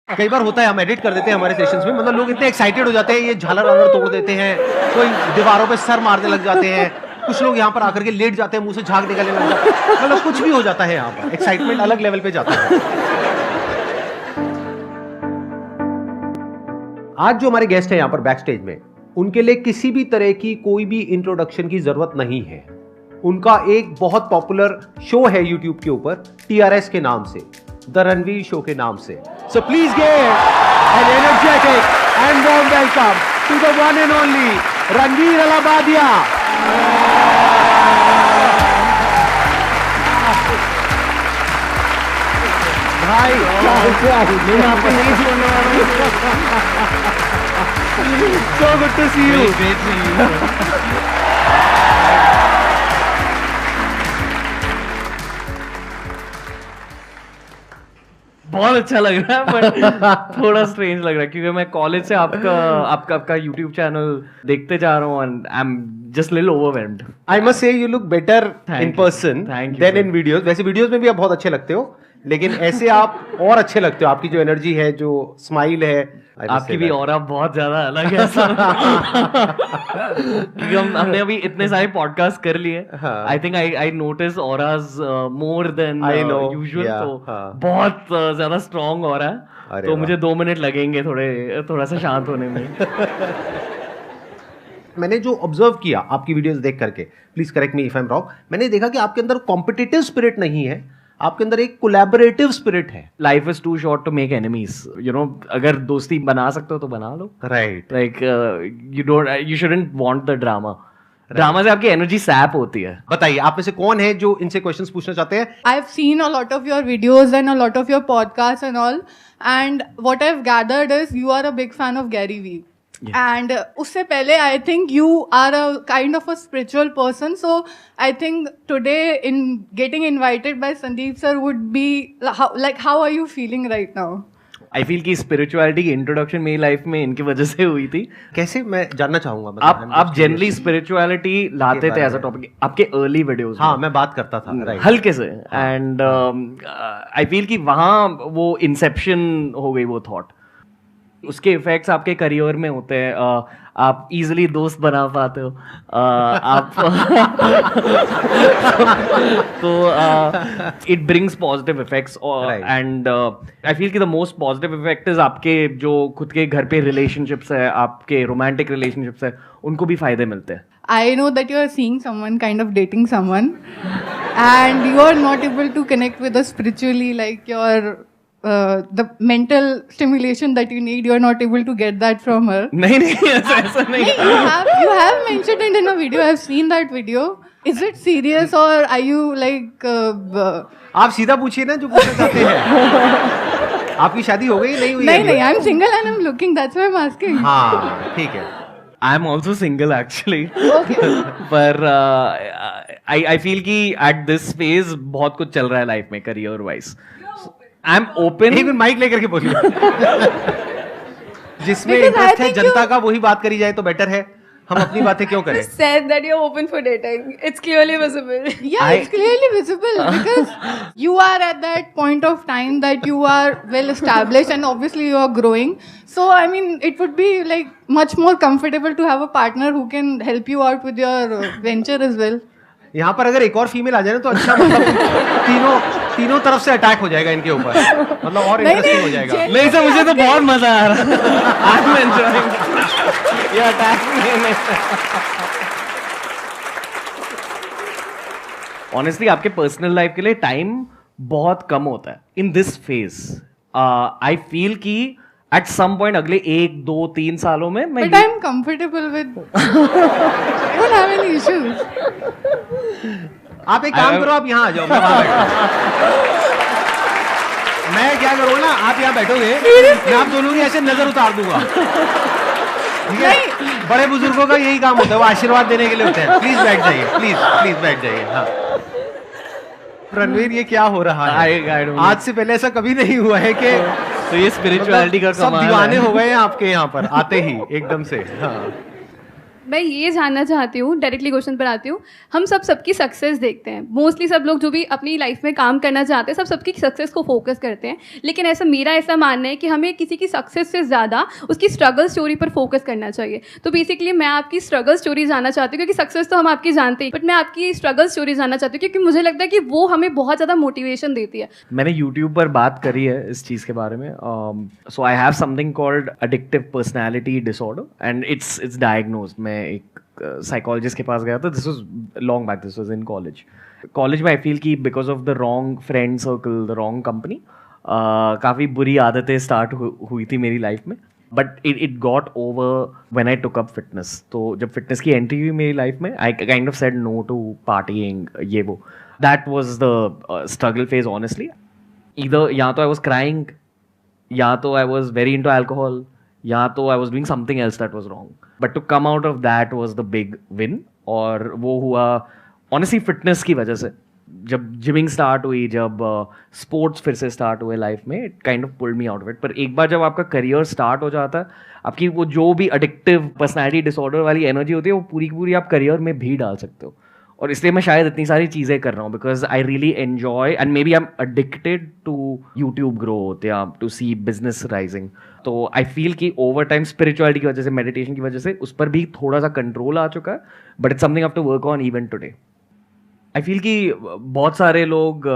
कई बार होता है हम एडिट कर देते हैं हमारे सेशंस में, मतलब लोग इतने एक्साइटेड हो जाते हैं, ये झालर वालर तोड़ देते हैं, कोई दीवारों पे सर मारने लग जाते हैं, कुछ लोग यहाँ पर आकर के लेट जाते हैं, मुंह से झाग निकलने लग जाते हैं, मतलब कुछ भी हो जाता है यहाँ पर, एक्साइटमेंट अलग लेवल पे जाता है। आज जो हमारे गेस्ट हैं यहाँ पर बैक स्टेज में, उनके लिए किसी भी तरह की कोई भी इंट्रोडक्शन की जरूरत नहीं है। उनका एक बहुत पॉपुलर शो है यूट्यूब के ऊपर, TRS के नाम से, द रणवीर शो के नाम से। So please get an energetic and warm welcome to the one and only Ranveer Allahabadia. भाई मैं आपको नहीं छोड़ने वाला हूं। So good to see you. Great seeing you. बहुत अच्छा लग रहा है बट थोड़ा स्ट्रेंज लग रहा है क्योंकि मैं कॉलेज से आपका यूट्यूब चैनल देखते जा रहा हूँ and I am just little overwhelmed. I must say you look better in person than in videos. वैसे वीडियोस में भी आप बहुत अच्छे लगते हो, लेकिन ऐसे आप और अच्छे लगते हो। आपकी जो एनर्जी है, जो स्माइल है, आपकी भी और आप बहुत ज्यादा अलग है क्योंकि हमने अभी इतने सारे पॉडकास्ट कर लिए। I think I notice auras more than usual, तो बहुत ज्यादा स्ट्रांग हो रहा है। तो मुझे 2 मिनट लगेंगे थोड़ा सा शांत होने में। मैंने जो ऑब्जर्व किया आपकी वीडियोस देख करके, please correct me if I am wrong, मैंने देखा कि आपके अंदर कॉम्पिटिटिव स्पिरिट नहीं है, आपके अंदर एक कोलैबोरेटिव स्पिरिट है। Life is too short to make enemies, you know. अगर दोस्ती बना सकते हो तो बना लो, right. Like you shouldn't want the drama. Drama से आपकी एनर्जी सैप होती है। बताइए, आप में से कौन है जो इनसे क्वेश्चंस पूछना चाहते हैं? I've seen a lot of your videos and a lot of your podcasts and all, and what I've gathered is you are a big fan of Gary Vee. Yeah. And उससे पहले I think you are a kind of a spiritual person, so I think today in getting invited by Sandeep sir would be how are you feeling right now? I feel कि spirituality की introduction मेरी life में इनकी वजह से हुई थी। कैसे, मैं जानना चाहूंगा। मतलब आप जनरली spirituality लाते थे एज अ टॉपिक आपके अर्ली वीडियोस। हाँ, मैं बात करता था हल्के से, एंड आई फील कि वहाँ वो इंसेप्शन हो गई वो थॉट। उसके इफेक्ट्स आपके करियर में होते हैं। आप इजीली दोस्त बना पाते हो, आप तो it brings positive effects, and I feel कि the most positive effect is आपके जो खुद के घर पे रिलेशनशिप्स है, आपके रोमांटिक रिलेशनशिप्स है, उनको भी फायदे मिलते हैं। I know that you are seeing someone, kind of dating someone, and you are not able to connect with us spiritually, like your the mental stimulation that you need, you are not able to get that from her. नहीं ऐसा नहीं। You have mentioned it in a video. I have seen that video. Is it serious or are you like? आप सीधा पूछिए ना जो पूछना चाहते हैं। आपकी शादी हो गई नहीं हुई? नहीं, I'm single and I'm looking. That's why I'm asking. हाँ, ठीक है। I am also single actually. Okay. पर I feel कि at this phase बहुत कुछ चल रहा है लाइफ में career wise. I'm open. एक मिनट माइक लेकर के बोलिए। जिसमें इंटरेस्ट है जनता का वही बात करी जाए तो बेटर है। हम अपनी बातें क्यों करें? Said that you're open for dating. It's clearly visible. Yeah, it's clearly visible because you are at that point of time that you are well established and obviously you are growing. So I mean, it would be like much more comfortable to have a partner who can help you out with your venture as well. यहाँ पर अगर एक और female आ जाए ना तो अच्छा, मतलब तीनों तरफ से अटैक हो जाएगा इनके ऊपर, मतलब और इंटरेस्टिंग हो जाएगा। नहीं सर, मुझे तो बहुत मजा आ रहा है। I'm enjoying ये अटैक नहीं। Honestly, आपके पर्सनल लाइफ के लिए टाइम बहुत कम होता है in this phase. I feel कि एट सम पॉइंट अगले 1, 2, 3 सालों में मैं But I'm comfortable with I don't have any issues. आप एक काम करो, आप यहाँ आ जाओ, मैं वहाँ बैठूं। मैं क्या करूँ ना, आप यहाँ बैठोगे, मैं आप दोनों की ऐसे नजर उतार दूंगा। ठीक है? बड़े बुजुर्गों का यही काम होता है, वो आशीर्वाद देने के लिए होते हैं। प्लीज बैठ जाइए, प्लीज बैठ जाइए। हाँ रणवीर, ये क्या हो रहा है? आज से पहले ऐसा कभी नहीं हुआ है कि तो ये स्पिरिचुअलिटी का सब दीवाने हो गए हैं आपके यहाँ पर आते ही एकदम से। हाँ मैं ये जानना चाहती हूँ, डायरेक्टली क्वेश्चन पर आती हूँ। हम सबकी सक्सेस देखते हैं, मोस्टली सब लोग जो भी अपनी लाइफ में काम करना चाहते हैं सबकी सक्सेस को फोकस करते हैं, लेकिन मेरा ऐसा मानना है कि हमें किसी की सक्सेस से ज़्यादा उसकी स्ट्रगल स्टोरी पर फोकस करना चाहिए। तो बेसिकली मैं आपकी स्ट्रगल स्टोरी जानना चाहती हूँ, क्योंकि सक्सेस तो हम आपकी जानते हैं, बट मैं आपकी स्ट्रगल स्टोरी जानना चाहती हूँ, क्योंकि मुझे लगता है कि वो हमें बहुत ज़्यादा मोटिवेशन देती है। मैंने यूट्यूब पर बात करी है इस चीज़ के बारे में। So I have something called addictive personality disorder and it's diagnosed. मैं एक साइकोलॉजिस्ट के पास गया था, this was long back, this was in college में। आई फील कि because of the wrong friend circle, the wrong company, काफ़ी बुरी आदतें स्टार्ट हुई थी मेरी लाइफ में, but it got over when I took up fitness. तो जब फिटनेस की एंट्री हुई मेरी लाइफ में, आई kind of said no to partying, ये वो। That was the struggle phase honestly. इधर या तो आई वाज क्राइंग, या तो I was very into alcohol, या तो I was doing something else that was wrong. But to come out of that was the big win. और वो हुआ ऑनेस्टली फिटनेस की वजह से। जब जिमिंग स्टार्ट हुई, जब स्पोर्ट्स फिर से स्टार्ट हुए लाइफ में, it kind of pulled me out of it. पर एक बार जब आपका करियर स्टार्ट हो जाता है, आपकी वो जो भी एडिक्टिव पर्सनैलिटी डिसऑर्डर वाली एनर्जी होती है, वो पूरी की पूरी आप करियर में भी डाल सकते हो। और इसलिए मैं शायद इतनी सारी चीज़ें कर रहा हूँ, because I really enjoy and maybe I am addicted to YouTube growth या टू सी बिजनेस राइजिंग। तो आई फील कि ओवर टाइम स्पिरिचुअलिटी की वजह से, मेडिटेशन की वजह से उस पर भी थोड़ा सा कंट्रोल आ चुका है, but it's something I have to work on even today. I feel कि बहुत सारे लोग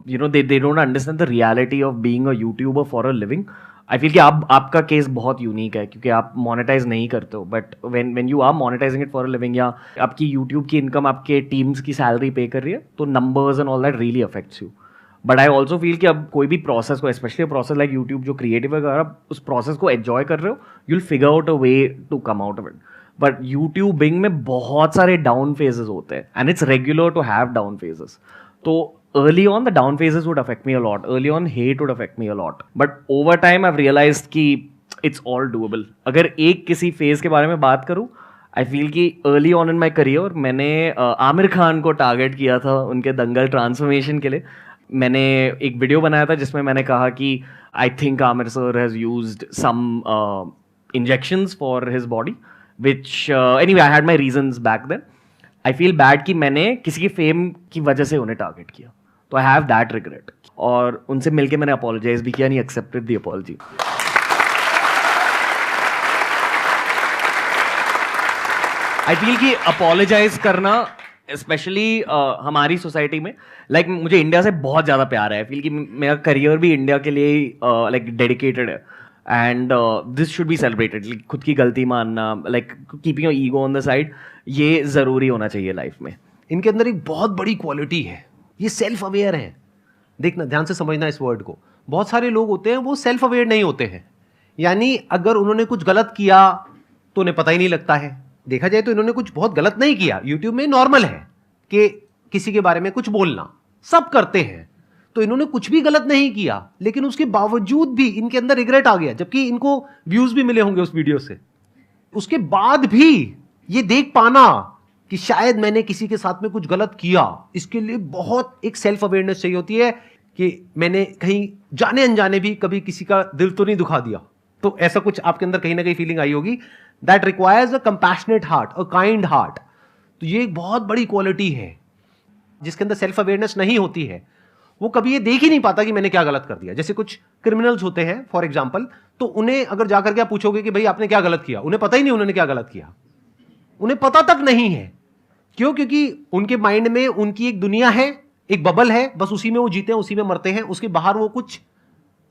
you know they don't understand the reality of being a youtuber for a living. I feel कि आपका केस बहुत यूनिक है, क्योंकि आप मोनेटाइज नहीं करते हो, but when you are monetising it for a living, या आपकी यूट्यूब की इनकम आपके टीम्स की सैलरी पे कर रही है, तो numbers and all that really affects you. But I also feel कि अब कोई भी प्रोसेस को, स्पेशली प्रोसेस लाइक यूट्यूब जो क्रिएटिव है, अगर आप उस प्रोसेस को एंजॉय कर रहे हो, you'll figure out a way to come out of it. But YouTubing में बहुत सारे डाउन फेजेस होते हैं, and it's regular to have down phases. तो early on the down phases would affect me a lot, early on hate would affect me a lot, but over time I've realized कि it's all doable। अगर एक किसी phase के बारे में बात करूं, I feel कि early on in my career मैंने आमिर खान को टारगेट किया था उनके दंगल ट्रांसफॉर्मेशन के लिए। मैंने एक वीडियो बनाया था जिसमें मैंने कहा कि I think Amir sir has used some injections for his body, which anyway I had my reasons back then। I feel bad कि मैंने किसी की फेम की वजह से उन्हें टारगेट किया, तो आई हैव दैट रिग्रेट। और उनसे मिलके मैंने अपोलोजाइज भी किया, नहीं accepted the apology. I feel कि अपोलोजाइज करना स्पेशली हमारी सोसाइटी में, लाइक मुझे इंडिया से बहुत ज़्यादा प्यार है। आई फील कि मेरा करियर भी इंडिया के लिए लाइक डेडिकेटेड है, and this should be celebrated. खुद की गलती मानना, like keeping your ego on the side, ये ज़रूरी होना चाहिए लाइफ में। इनके अंदर एक बहुत बड़ी क्वालिटी है, ये सेल्फ अवेयर हैं। देखना, ध्यान से समझना इस वर्ड को। बहुत सारे लोग होते हैं वो सेल्फ अवेयर नहीं होते हैं, यानी अगर उन्होंने कुछ गलत किया तो उन्हें पता ही नहीं लगता है। देखा जाए तो इन्होंने कुछ बहुत गलत नहीं किया। यूट्यूब में नॉर्मल है कि किसी के बारे में कुछ बोलना, सब करते हैं, तो इन्होंने कुछ भी गलत नहीं किया, लेकिन उसके बावजूद भी इनके अंदर रिग्रेट आ गया, जबकि इनको व्यूज भी मिले होंगे उस वीडियो से। उसके बाद भी ये देख पाना कि शायद मैंने किसी के साथ में कुछ गलत किया, इसके लिए बहुत एक सेल्फ अवेयरनेस चाहिए होती है कि मैंने कहीं जाने अनजाने भी कभी किसी का दिल तो नहीं दुखा दिया। तो ऐसा कुछ आपके अंदर कहीं ना कहीं फीलिंग आई होगी। That requires a compassionate heart, a kind heart. तो ये एक बहुत बड़ी क्वालिटी है। जिसके अंदर सेल्फ अवेयरनेस नहीं होती है, वो कभी ये देख ही नहीं पाता कि मैंने क्या गलत कर दिया। जैसे कुछ क्रिमिनल्स होते हैं फॉर एग्जाम्पल, तो उन्हें अगर जाकर के आप पूछोगे कि भाई आपने क्या गलत किया, उन्हें पता ही नहीं उन्होंने क्या गलत किया, उन्हें पता तक नहीं है। क्यों? क्योंकि उनके माइंड में उनकी एक दुनिया है, एक बबल है, बस उसी में वो जीते हैं, उसी में मरते हैं, उसके बाहर वो कुछ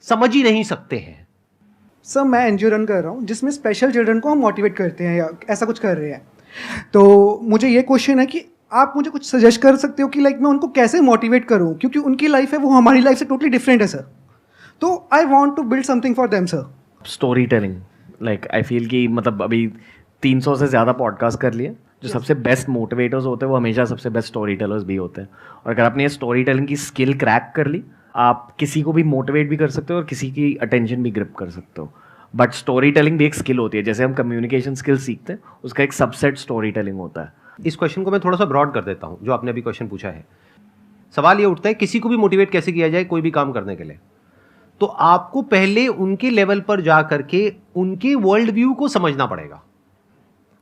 समझ ही नहीं सकते हैं। सर मैं एनजीओ रन कर रहा हूँ जिसमें स्पेशल चिल्ड्रन को हम मोटिवेट करते हैं या ऐसा कुछ कर रहे हैं। तो मुझे ये क्वेश्चन है कि आप मुझे कुछ सजेस्ट कर सकते हो कि लाइक मैं उनको कैसे मोटिवेट करूँ, क्योंकि उनकी लाइफ है वो हमारी लाइफ से टोटली डिफरेंट है सर। तो I want to build something for them sir. Story telling, like I feel कि मतलब अभी 300 से ज़्यादा पॉडकास्ट कर लिए। जो सबसे बेस्ट मोटिवेटर्स होते हैं वो हमेशा सबसे बेस्ट स्टोरी टेलर्स भी होते हैं। और अगर आपने ये स्टोरी टेलिंग की स्किल क्रैक कर ली, आप किसी को भी मोटिवेट भी कर सकते हो और किसी की अटेंशन भी ग्रिप कर सकते हो। बट स्टोरी टेलिंग भी एक स्किल होती है, जैसे हम कम्युनिकेशन स्किल सीखते हैं, उसका एक सबसेट स्टोरी टेलिंग होता है। इस क्वेश्चन को मैं थोड़ा सा ब्रॉड कर देता हूँ, जो आपने अभी क्वेश्चन पूछा है। सवाल ये उठता है किसी को भी मोटिवेट कैसे किया जाए कोई भी काम करने के लिए। तो आपको पहले उनके लेवल पर जा करके उनके वर्ल्ड व्यू को समझना पड़ेगा।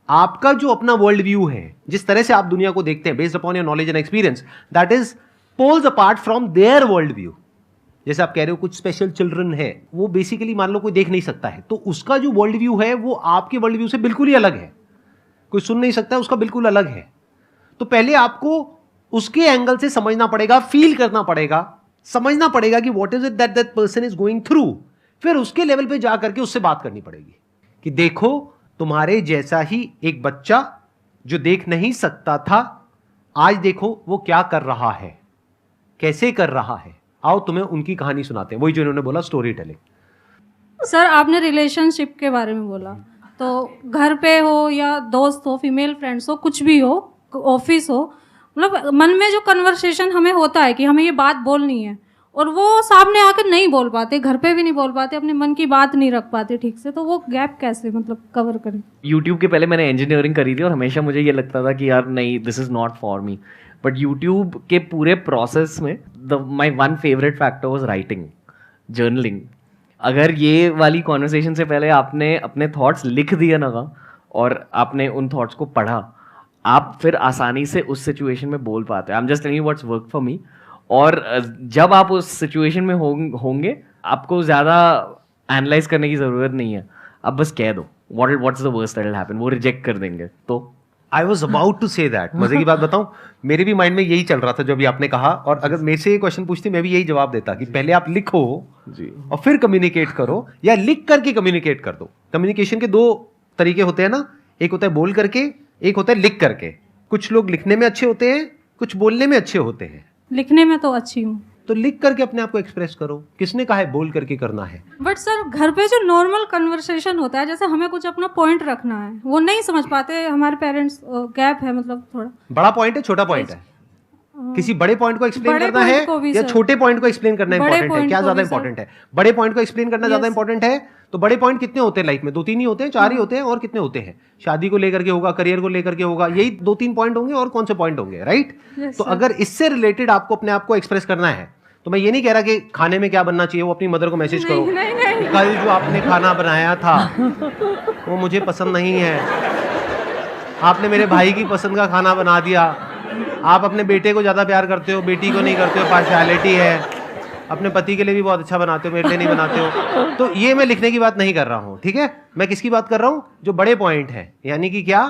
आपका जो अपना वर्ल्ड व्यू है, जिस तरह से आप दुनिया को देखते हैं based upon your knowledge and experience, that is poles apart from their world view. जैसे आप कह रहे हो कुछ स्पेशल चिल्ड्रन है, वो बेसिकली मान लो कोई देख नहीं सकता है, तो उसका जो वर्ल्ड व्यू है वो आपके वर्ल्ड व्यू से बिल्कुल ही अलग है। कोई सुन नहीं सकता है, उसका बिल्कुल अलग है। तो पहले आपको उसके एंगल से समझना पड़ेगा, फील करना पड़ेगा, समझना पड़ेगा कि what is it that that person is going through. फिर उसके लेवल पे जा करके उससे बात करनी पड़ेगी कि देखो तुम्हारे जैसा ही एक बच्चा जो देख नहीं सकता था, आज देखो वो क्या कर रहा है, कैसे कर रहा है। आओ तुम्हें उनकी कहानी सुनाते हैं। वही जो इन्होंने बोला, स्टोरी टेलिंग। सर आपने रिलेशनशिप के बारे में बोला, तो घर पे हो या दोस्त हो, फीमेल फ्रेंड्स हो, कुछ भी हो, ऑफिस हो, मतलब मन में जो कन्वर्सेशन हमें होता है कि हमें ये बात बोलनी है, और वो सामने आकर नहीं बोल पाते, घर पे भी नहीं बोल पाते, अपने मन की बात नहीं रख पाते ठीक से, तो वो गैप कैसे मतलब कवर करें? यूट्यूब के पहले मैंने इंजीनियरिंग करी थी और हमेशा मुझे ये लगता था कि यार नहीं, this is not for me. But YouTube के पूरे प्रोसेस में my one favourite factor was writing, journaling. अगर ये वाली कॉन्वर्सेशन से पहले आपने अपने थॉट्स लिख दिए ना और आपने उन थॉट्स को पढ़ा, आप फिर आसानी से उस सिचुएशन में बोल पाते हैं। आई am just telling you what's work for me. और जब आप उस सिचुएशन में होंगे, आपको ज़्यादा एनालाइज करने की ज़रूरत नहीं है, आप बस कह दो what's the worst that will happen, वो रिजेक्ट कर देंगे। तो I was about to say that. मजे की बात बताऊं, मेरे भी माइंड में यही चल रहा था जो अभी आपने कहा, और अगर मेरे से ये क्वेश्चन पूछती मैं भी यही जवाब देता कि पहले आप लिखो जी और फिर कम्युनिकेट करो, या लिख करके कम्युनिकेट कर दो। कम्युनिकेशन के दो तरीके होते हैं ना, एक होता है बोल करके, एक होता है लिख करके। कुछ लोग लिखने में अच्छे होते हैं, कुछ बोलने में अच्छे होते हैं। लिखने में तो अच्छी हूँ, तो लिख करके अपने आप को एक्सप्रेस करो। किसने कहा है बोल करके करना है? बट सर घर पे जो नॉर्मल कन्वर्सेशन होता है, जैसे हमें कुछ अपना पॉइंट रखना है, वो नहीं समझ पाते हमारे पेरेंट्स, गैप है मतलब थोड़ा। बड़ा पॉइंट है, छोटा पॉइंट है? किसी बड़े पॉइंट को एक्सप्लेन करना है या छोटे पॉइंट को एक्सप्लेन करना इंपॉर्टेंट है? क्या ज्यादा इंपॉर्टेंट है? बड़े पॉइंट को एक्सप्लेन करना ज्यादा इंपॉर्टेंट है। तो बड़े पॉइंट कितने होते हैं लाइफ में? 2-3 ही होते हैं, 4 ही होते हैं, और कितने होते हैं? शादी को लेकर के होगा, करियर को लेकर के होगा, यही 2-3 पॉइंट होंगे, और कौन से पॉइंट होंगे, राइट? तो अगर इससे रिलेटेड आपको अपने आप को एक्सप्रेस करना है, तो मैं ये नहीं कह रहा कि खाने में क्या बनना चाहिए, वो अपनी मदर को मैसेज करो, कल जो आपने खाना बनाया था वो मुझे पसंद नहीं है, आपने मेरे भाई की पसंद का खाना बना दिया, आप अपने बेटे को ज्यादा प्यार करते हो, बेटी को नहीं करते हो, पार्शियलिटी है, अपने पति के लिए भी बहुत अच्छा बनाते हो, मेरे लिए नहीं बनाते हो। तो ये मैं लिखने की बात नहीं कर रहा हूँ, ठीक है? मैं किसकी बात कर रहा हूँ? जो बड़े पॉइंट है, यानी कि क्या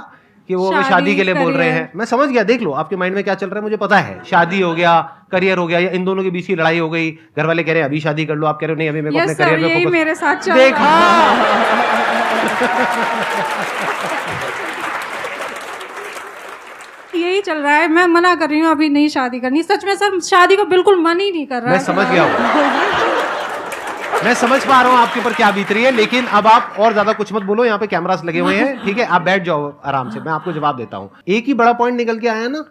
कि वो शादी के लिए बोल रहे हैं। मैं समझ गया, देख लो आपके माइंड में क्या चल रहा है, मुझे पता है। शादी हो गया, करियर हो गया, या इन दोनों के बीच की लड़ाई हो गई, घर वाले कह रहे हैं अभी शादी कर लो, आप कह रहे हो नहीं अभी मेरे को अपने करियर पे फोकस। मेरे साथ चल देखा यही चल रहा है। मैं मना कर रही हूँ अभी नहीं शादी करनी। सच में सर शादी को बिल्कुल मन ही नहीं कर रहा है। मैं समझ गया मैं समझ पा रहा हूँ आपके ऊपर क्या बीत रही है, लेकिन अब आप और ज्यादा कुछ मत बोलो, यहाँ पे कैमरास लगे हुए हैं, ठीक है? आप बैठ जाओ आराम से, मैं आपको जवाब देता हूँ। एक ही बड़ा पॉइंट निकल के आया ना,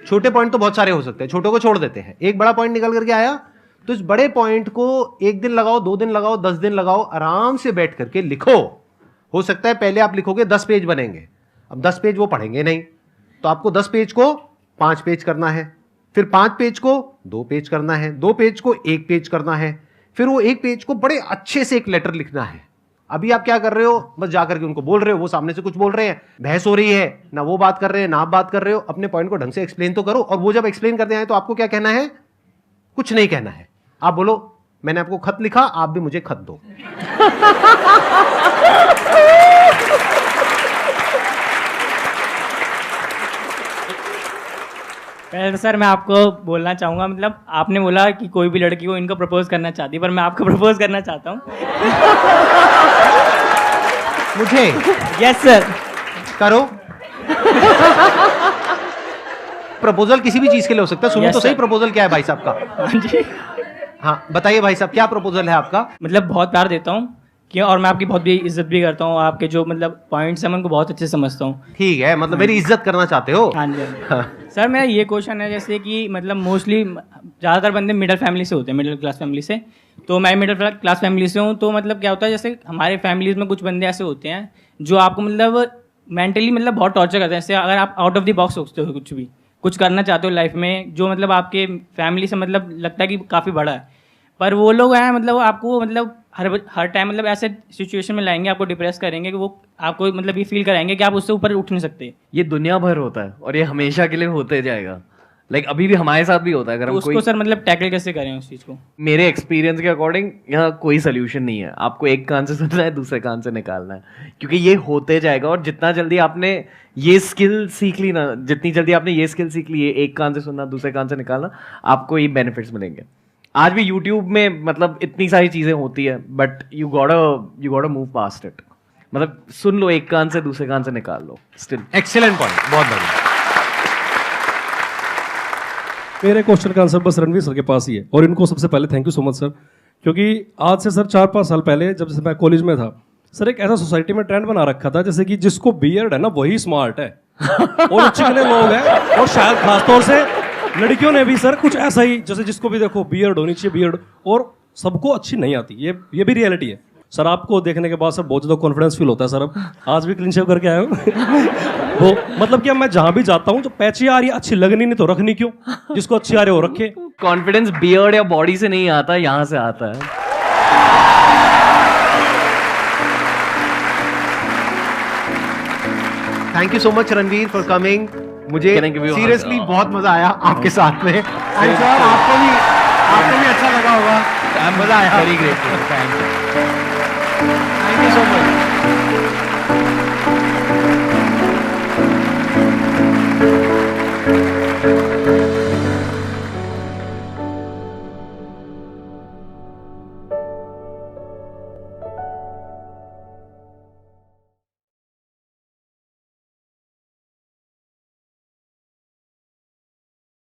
छोटे पॉइंट तो बहुत सारे हो सकते हैं, छोटों को छोड़ देते हैं। एक बड़ा पॉइंट निकल करके आया, तो इस बड़े पॉइंट को 1 दिन लगाओ, 2 दिन लगाओ, 10 दिन लगाओ, आराम से बैठ करके लिखो। हो सकता है पहले आप लिखोगे 10 पेज बनेंगे, अब 10 पेज वो पढ़ेंगे नहीं, तो आपको 10 पेज को 5 पेज करना है, फिर 5 पेज को 2 पेज करना है, 2 पेज को 1 पेज करना है, फिर वो 1 पेज को बड़े अच्छे से एक लेटर लिखना है। अभी आप क्या कर रहे हो? बस जाकर के उनको बोल रहे हो, वो सामने से कुछ बोल रहे हैं, बहस हो रही है, ना वो बात कर रहे हैं ना आप बात कर रहे हो। अपने पॉइंट को ढंग से एक्सप्लेन तो करो, और वो जब एक्सप्लेन करते आए तो आपको क्या कहना है? कुछ नहीं कहना है। आप बोलो मैंने आपको खत लिखा, आप भी मुझे खत दो। पहले तो सर मैं आपको बोलना चाहूँगा, मतलब आपने बोला कि कोई भी लड़की को इनको प्रपोज करना चाहती है, पर मैं आपको प्रपोज करना चाहता हूँ। मुझे? Yes sir. करो। प्रपोजल किसी भी चीज के लिए हो सकता है। सुनो तो सही, प्रपोजल क्या है भाई साहब का? हाँ जी। हाँ बताइए भाई साहब, क्या प्रपोजल है आपका? मतलब बहुत प्यार देता हूँ कि, और मैं आपकी बहुत भी इज्जत भी करता हूँ, आपके जो मतलब पॉइंट्स हैं मैं उनको बहुत अच्छे से समझता हूँ। ठीक है, मतलब मेरी इज्जत करना चाहते हो? हाँ जी। सर मेरा ये क्वेश्चन है, जैसे कि मतलब मोस्टली ज़्यादातर बंदे मिडिल फैमिली से होते हैं, मिडिल क्लास फैमिली से, तो मैं मिडिल क्लास फैमिली से हूँ। तो मतलब क्या होता है, जैसे हमारे फैमिलीज में कुछ बंदे ऐसे होते हैं जो आपको मतलब मेंटली मतलब बहुत टॉर्चर करते हैं। जैसे अगर आप आउट ऑफ द बॉक्स सोचते हो, कुछ करना चाहते हो लाइफ में, जो मतलब आपके फैमिली से मतलब लगता है कि काफ़ी बड़ा है, पर वो लोग हैं मतलब आपको मतलब हर टाइम मतलब ऐसे सिचुएशन में लाएंगे, आपको डिप्रेस करेंगे कि वो आपको मतलब ये फील कराएंगे कि आप उससे ऊपर उठ नहीं सकते। ये दुनिया भर होता है और ये हमेशा के लिए होते जाएगा। लाइक अभी भी हमारे साथ भी होता है। अगर तो हम उसको कोई सर मतलब टैकल कैसे करें उस चीज़ को? मेरे एक्सपीरियंस के अकॉर्डिंग यहाँ कोई सोल्यूशन नहीं है। आपको एक कान से सुनना है, दूसरे कान से निकालना है, क्योंकि ये होते जाएगा। और जितना जल्दी आपने ये स्किल सीख ली ना, जितनी जल्दी आपने ये स्किल सीख ली है, एक कान से सुनना दूसरे कान से निकालना, आपको ये बेनिफिट्स मिलेंगे। आज भी यूट्यूब में मतलब इतनी सारी चीजें होती है, but you got move past it. मतलब सुन लो एक कान से, दूसरे कान से निकाल लो। स्टिल एक्सीलेंट पॉइंट, बहुत बढ़िया। मेरे क्वेश्चन का आंसर बस रणवीर सर के पास ही है, और इनको सबसे पहले thank you so much sir, क्योंकि आज से सर 4-5 साल पहले जब मैं कॉलेज में था सर, एक ऐसा सोसाइटी में ट्रेंड बना रखा था जैसे कि जिसको बियर्ड है ना वही स्मार्ट है और चिकने लोग हैं, और शायद खासतौर से लड़कियों ने भी सर कुछ ऐसा ही, जैसे जिसको भी देखो बियर्ड होनी चाहिए बियर्ड, और सबको अच्छी नहीं आती। ये भी रियलिटी है सर। आपको देखने के बाद सर बहुत ज़्यादा कॉन्फिडेंस फील होता है सर। अब आज भी क्लीन शेव करके आया हूँ वो मतलब कि अब मैं जहां भी जाता हूँ जो पैची आ रही है अच्छी लगनी नहीं तो रखनी क्यों, जिसको अच्छी आ रही है वो रखे। कॉन्फिडेंस बियर्ड या बॉडी से नहीं आता, यहाँ से आता है। Thank you so much Ranveer for coming. मुझे सीरियसली बहुत मजा आया आपके साथ में। एंड सर आपको भी अच्छा लगा होगा, मजा आया। Very great, thank you so much.